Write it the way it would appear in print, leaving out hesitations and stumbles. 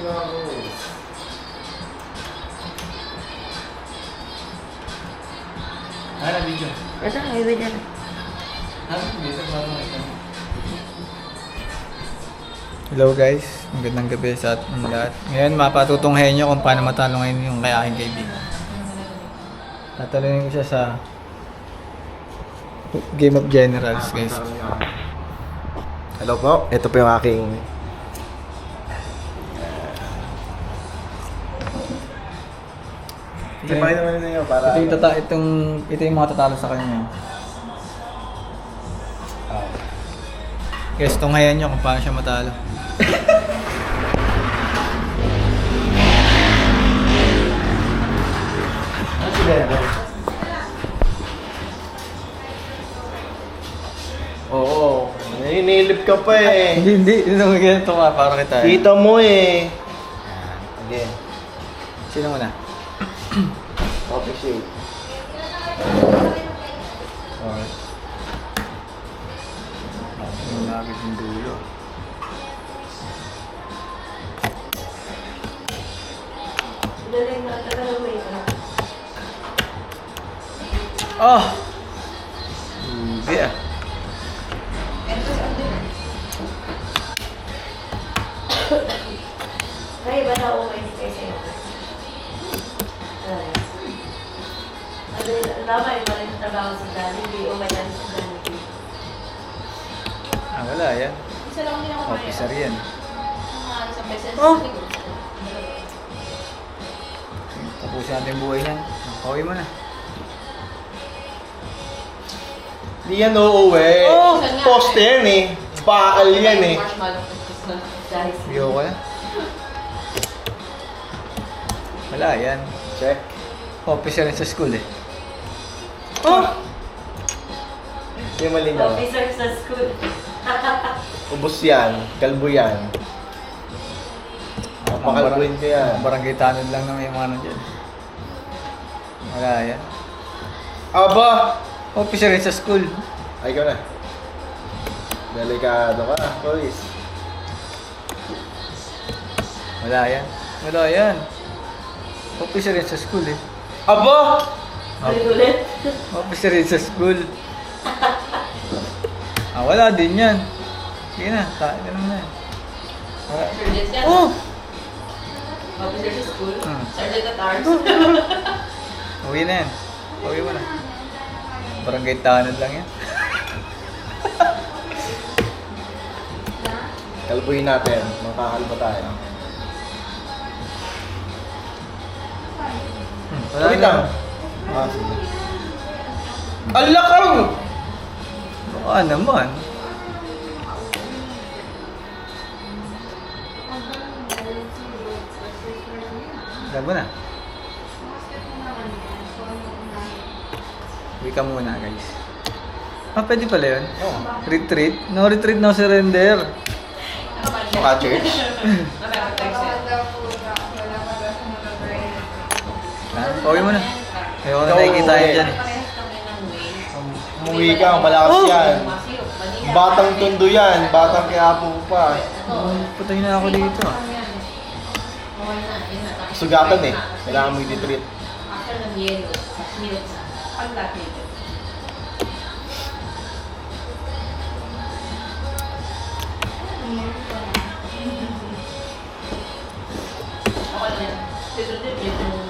Ano video? Ito, may video na. Hello guys, magandang gabi sa ating lahat. Ngayon mapatutunghayan nyo kung paano matalo ngayon yung kay aking kaibigan. Tatalungin ko siya sa Game of Generals guys. Hello po, ito po yung aking Sabay naman ninyo para Ito yung mga tatalo sa kanya. Guys, tunghayan nyo kung paano siya matalo. Oo, naninilip ka pa eh. Hindi naman ganito ka para kita eh. Kita mo eh. Again. Sino muna? Copy shade. Alright. Nagit yung dulo. Daling na, talagang may ito. Oh! Hindi ah. Ay, iba na umalis kayo sa'yo. Tama, iba rin yung trabaho sa dali. Hindi umalis sa dali. Wala yan. Isa lang din ako Officer yan. mga isang beses. Oh! Tapusin natin yung buhay niyan. Pauwi mo na. Hindi yan uuwi. Oh! Poster yan eh. Bakal yan eh. Marshmallow. Dahil Biyo ko na. Wala yan. Check. Officer yan sa school eh. Oh! Hindi malinaw. officer sa school. Ubus yan. Kalbo yan. Makalbuin ko yan. Barangay tanod lang naman yung ano dyan. Wala yan. Aba! Officer yan sa school. Ay, ikaw na. Delikado ka, police. Wala yan. Wala yan. Officer yan sa school eh. Aba! Ulit-ulit. Officer yan sa school. Wala din yan. Sige na, ganun na yan. Wala. Sergeant yan. Oh! Officer sa school. Hmm. Sergeant at arms. Uwi na yan. Uwi mo na. Barangay tanod lang yan. Kalbuhin natin. Makakalbo tayo. Wala Wait na. lang. Ah, sige. Ang lakang! Baka naman. Labo na. Uwi ka muna guys. Pwede pala yun. Oh. Retreat? No retreat, no surrender. Maka-church? Pauwi mo na. Ayoko na nakikita yun dyan eh. Umuwi ka, malakas yan. Batang tondo yan. Batang Quiapo pa. Putay na ako dito ah. Sugatan eh. Kailangan mo i-treat. After ng yelo, milk sa pag-lapit. Ako lang yan. Dito,